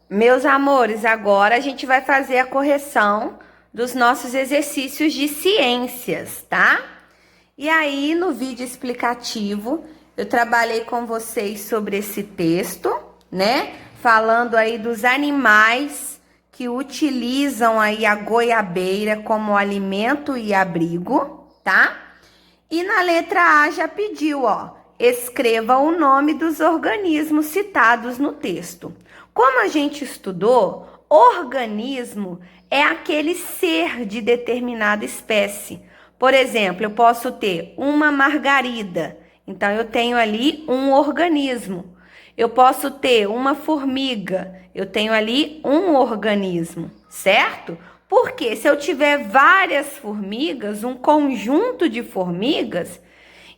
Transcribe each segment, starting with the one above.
Meus amores, agora a gente vai fazer a correção dos nossos exercícios de ciências, tá? E aí, no vídeo explicativo, eu trabalhei com vocês sobre esse texto, né? Falando aí dos animais que utilizam aí a goiabeira como alimento e abrigo, tá? E na letra A já pediu, ó, escreva o nome dos organismos citados no texto. Como a gente estudou, organismo é aquele ser de determinada espécie. Por exemplo, eu posso ter uma margarida, então eu tenho ali um organismo. Eu posso ter uma formiga, eu tenho ali um organismo, certo? Porque se eu tiver várias formigas, um conjunto de formigas,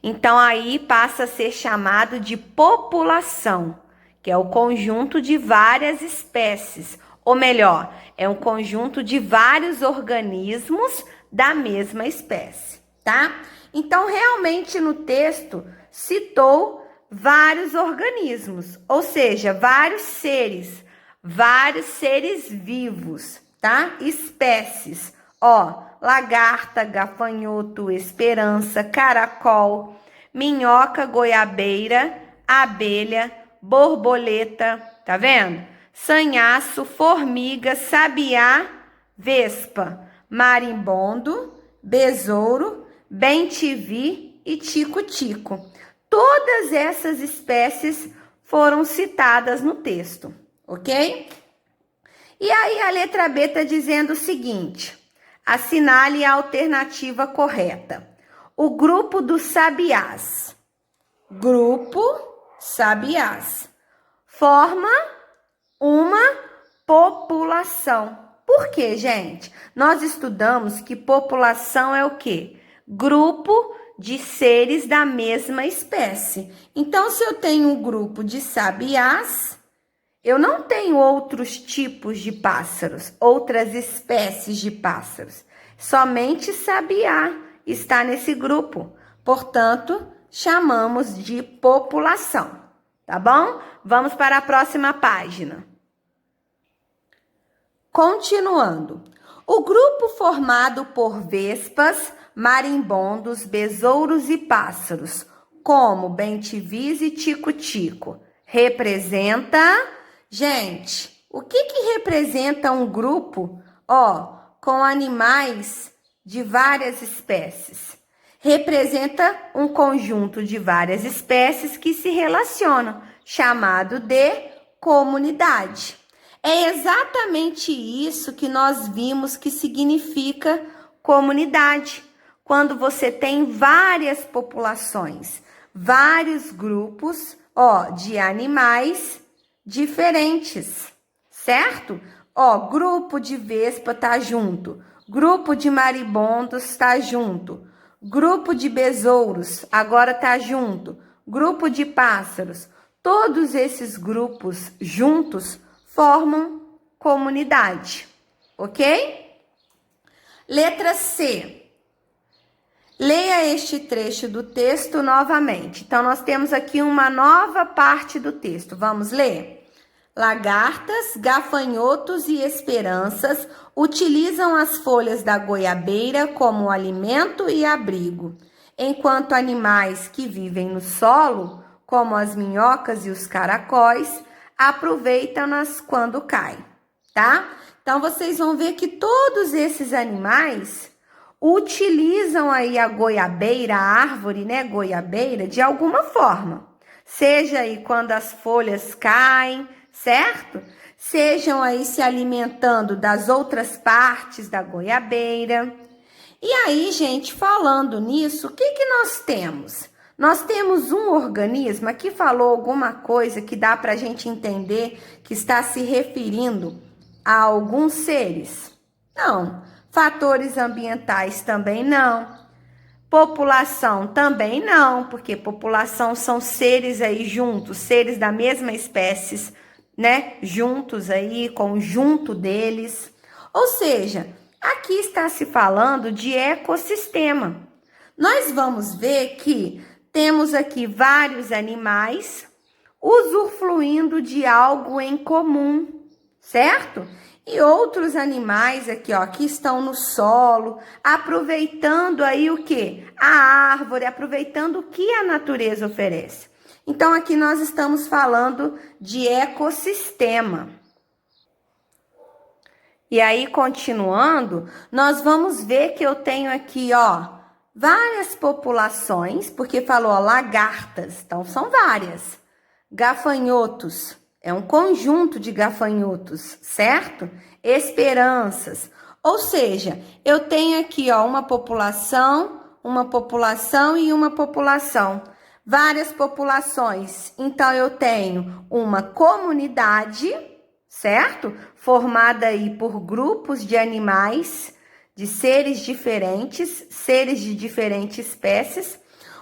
então aí passa a ser chamado de população, que é o conjunto de várias espécies, ou melhor, é um conjunto de vários organismos da mesma espécie, tá? Então, realmente no texto citou vários organismos, ou seja, vários seres vivos, tá? Espécies, ó, lagarta, gafanhoto, esperança, caracol, minhoca, goiabeira, abelha, borboleta, tá vendo? Sanhaço, formiga, sabiá, vespa, marimbondo, besouro, bem-te-vi e tico-tico. Todas essas espécies foram citadas no texto, ok? E aí a letra B está dizendo o seguinte: assinale a alternativa correta. O grupo dos sabiás. Grupo sabiás. Forma uma população. Por quê, gente? Nós estudamos que população é o quê? Grupo de seres da mesma espécie. Então, se eu tenho um grupo de sabiás, eu não tenho outros tipos de pássaros, outras espécies de pássaros. Somente sabiá está nesse grupo. Portanto, chamamos de população. Tá bom? Vamos para a próxima página. Continuando. O grupo formado por vespas, marimbondos, besouros e pássaros, como bem-te-vis e tico-tico, representa... Gente, o que representa um grupo, ó, com animais de várias espécies? Representa um conjunto de várias espécies que se relacionam, chamado de comunidade. É exatamente isso que nós vimos que significa comunidade. Quando você tem várias populações, vários grupos, ó, de animais diferentes, certo? Ó, grupo de vespa tá junto, grupo de maribondos tá junto, grupo de besouros agora tá junto, grupo de pássaros. Todos esses grupos juntos formam comunidade, ok? Letra C. Leia este trecho do texto novamente. Então, nós temos aqui uma nova parte do texto. Vamos ler? Lagartas, gafanhotos e esperanças utilizam as folhas da goiabeira como alimento e abrigo, enquanto animais que vivem no solo, como as minhocas e os caracóis, aproveitam-nas quando caem, tá? Então, vocês vão ver que todos esses animais utilizam aí a goiabeira, a árvore, né, goiabeira, de alguma forma. Seja aí quando as folhas caem, certo? Sejam aí se alimentando das outras partes da goiabeira. E aí, gente, falando nisso, o que nós temos? Nós temos um organismo, aqui falou alguma coisa que dá para a gente entender que está se referindo a alguns seres? Não. Fatores ambientais também não. População também não, porque população são seres aí juntos, seres da mesma espécie, né? Juntos aí, conjunto deles. Ou seja, aqui está se falando de ecossistema. Nós vamos ver que temos aqui vários animais usufruindo de algo em comum. certo? E outros animais aqui, ó, que estão no solo, aproveitando aí o quê? A árvore, aproveitando o que a natureza oferece. Então, aqui nós estamos falando de ecossistema. E aí, continuando, nós vamos ver que eu tenho aqui, ó, várias populações, porque falou, ó, lagartas, então são várias. Gafanhotos, é um conjunto de gafanhotos, certo? Esperanças. Ou seja, eu tenho aqui, ó, uma população e uma população. Várias populações. Então, eu tenho uma comunidade, certo? Formada aí por grupos de animais, de seres de diferentes espécies,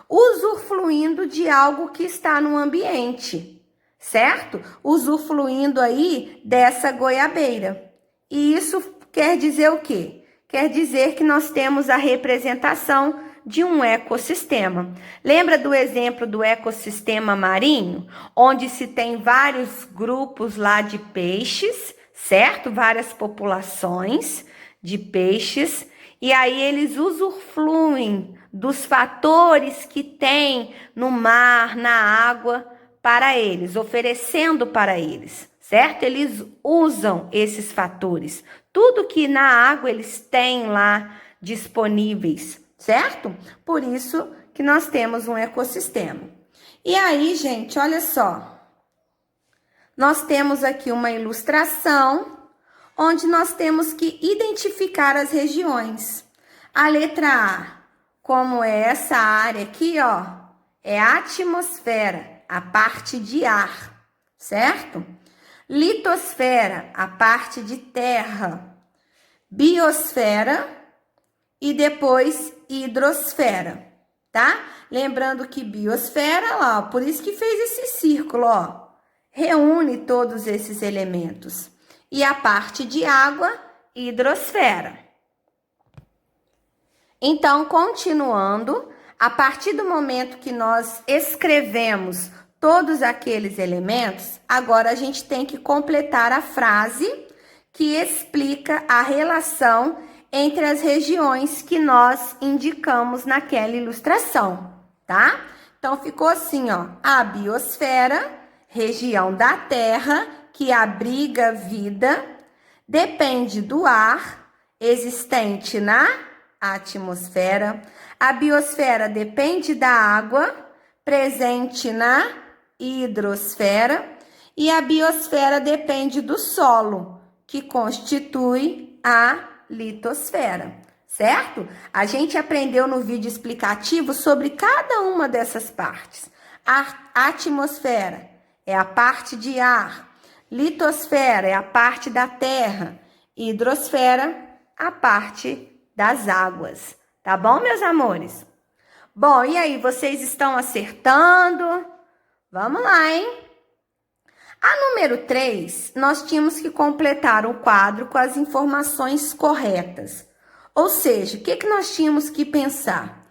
usufruindo de algo que está no ambiente, certo? Usufruindo aí dessa goiabeira. E isso quer dizer o quê? Quer dizer que nós temos a representação de um ecossistema. Lembra do exemplo do ecossistema marinho, onde se tem vários grupos lá de peixes, certo? Várias populações de peixes, e aí eles usufruem dos fatores que tem no mar, na água, para eles, oferecendo para eles, certo? Eles usam esses fatores. Tudo que na água eles têm lá disponíveis, certo? Por isso que nós temos um ecossistema. E aí, gente, olha só. Nós temos aqui uma ilustração onde nós temos que identificar as regiões. A letra A, como é essa área aqui, ó, é a atmosfera, a parte de ar, certo? Litosfera, a parte de terra. Biosfera e depois hidrosfera, tá? Lembrando que biosfera, lá, ó, por isso que fez esse círculo, ó, reúne todos esses elementos. E a parte de água, hidrosfera. Então, continuando, a partir do momento que nós escrevemos todos aqueles elementos, agora a gente tem que completar a frase que explica a relação entre as regiões que nós indicamos naquela ilustração, tá? Então, ficou assim, ó, a biosfera, região da Terra, que abriga vida, depende do ar existente na atmosfera. A biosfera depende da água presente na hidrosfera. E a biosfera depende do solo, que constitui a litosfera, certo? A gente aprendeu no vídeo explicativo sobre cada uma dessas partes. A atmosfera é a parte de ar, litosfera é a parte da terra, hidrosfera, a parte das águas. Tá bom, meus amores? Bom, e aí, vocês estão acertando? Vamos lá, hein? A número 3, nós tínhamos que completar o quadro com as informações corretas. Ou seja, o que nós tínhamos que pensar?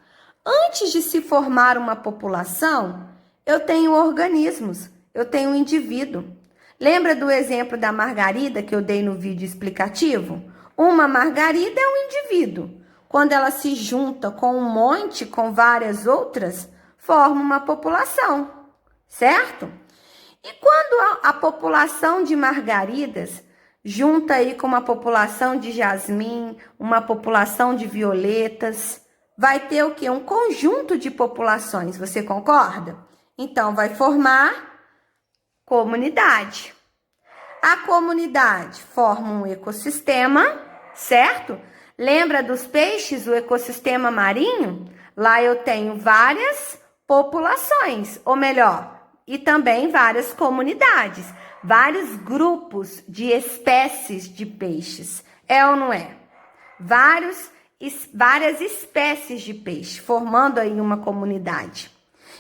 Antes de se formar uma população, eu tenho organismos, eu tenho um indivíduo. Lembra do exemplo da margarida que eu dei no vídeo explicativo? Uma margarida é um indivíduo. Quando ela se junta com um monte, com várias outras, forma uma população, certo? E quando a população de margaridas junta aí com uma população de jasmim, uma população de violetas, vai ter o quê? Um conjunto de populações, você concorda? Então, vai formar comunidade. A comunidade forma um ecossistema, certo? Lembra dos peixes, o ecossistema marinho? Lá eu tenho várias populações, ou melhor, e também várias comunidades, vários grupos de espécies de peixes. É ou não é? Várias espécies de peixe, formando aí uma comunidade.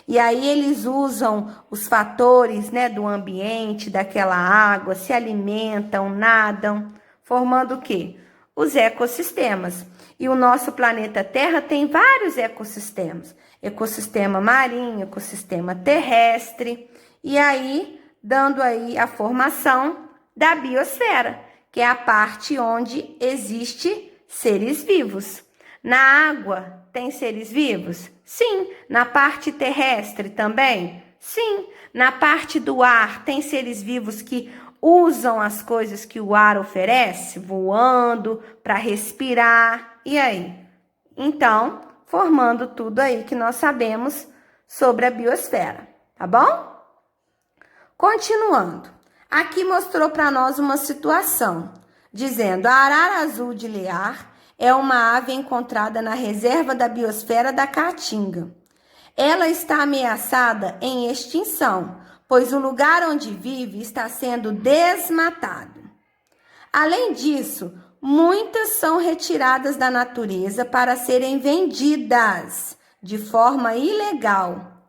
E aí eles usam os fatores, né, do ambiente, daquela água, se alimentam, nadam, formando o quê? Os ecossistemas. E o nosso planeta Terra tem vários ecossistemas. Ecossistema marinho, ecossistema terrestre. E aí, dando aí a formação da biosfera, que é a parte onde existe seres vivos. Na água tem seres vivos? Sim. Na parte terrestre também? Sim. Na parte do ar tem seres vivos que usam as coisas que o ar oferece, voando para respirar. E aí? Então, formando tudo aí que nós sabemos sobre a biosfera, tá bom? Continuando. Aqui mostrou para nós uma situação, dizendo: a arara azul de Lear é uma ave encontrada na reserva da biosfera da Caatinga. Ela está ameaçada em extinção, pois o lugar onde vive está sendo desmatado. Além disso, muitas são retiradas da natureza para serem vendidas de forma ilegal.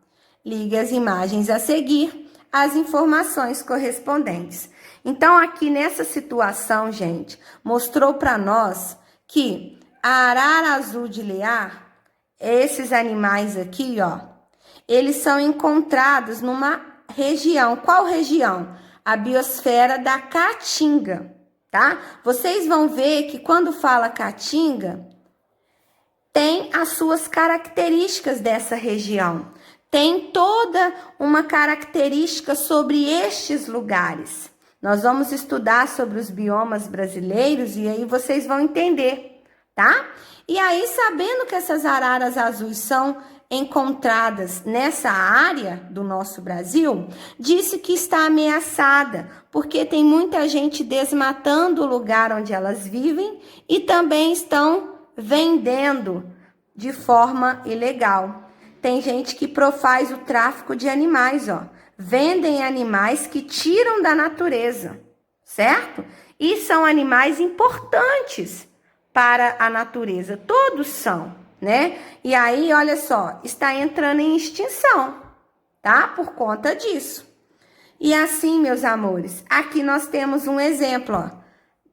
Ligue as imagens a seguir às informações correspondentes. Então, aqui nessa situação, gente, mostrou para nós que a arara azul de Lear, esses animais aqui, ó, eles são encontrados numa região. Qual região? A biosfera da Caatinga, tá? Vocês vão ver que quando fala Caatinga, tem as suas características dessa região. Tem toda uma característica sobre estes lugares. Nós vamos estudar sobre os biomas brasileiros e aí vocês vão entender, tá? E aí, sabendo que essas araras azuis são encontradas nessa área do nosso Brasil, disse que está ameaçada, porque tem muita gente desmatando o lugar onde elas vivem e também estão vendendo de forma ilegal. Tem gente que faz o tráfico de animais, ó. Vendem animais que tiram da natureza, certo? E são animais importantes para a natureza. Todos são, né? E aí, olha só, está entrando em extinção, tá? Por conta disso. E assim, meus amores, aqui nós temos um exemplo, ó,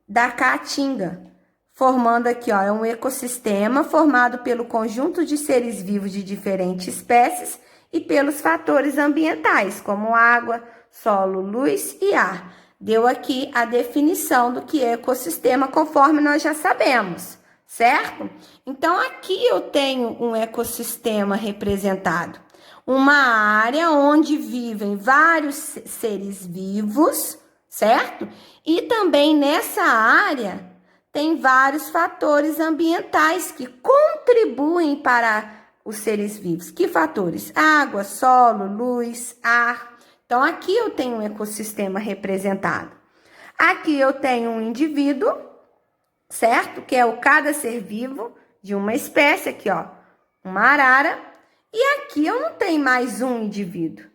da Caatinga. Formando aqui, ó, é um ecossistema formado pelo conjunto de seres vivos de diferentes espécies e pelos fatores ambientais, como água, solo, luz e ar. Deu aqui a definição do que é ecossistema, conforme nós já sabemos, certo? Então, aqui eu tenho um ecossistema representado. Uma área onde vivem vários seres vivos, certo? E também nessa área tem vários fatores ambientais que contribuem para os seres vivos. Que fatores? Água, solo, luz, ar. Então, aqui eu tenho um ecossistema representado. Aqui eu tenho um indivíduo, certo? Que é cada ser vivo de uma espécie, aqui, ó, uma arara. E aqui eu não tenho mais um indivíduo.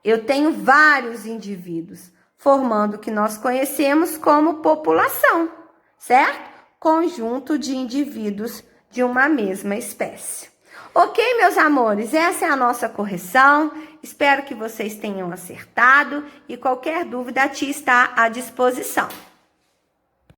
Eu tenho vários indivíduos, formando o que nós conhecemos como população, certo? Conjunto de indivíduos de uma mesma espécie. Ok, meus amores? Essa é a nossa correção. Espero que vocês tenham acertado e qualquer dúvida, a tia está à disposição.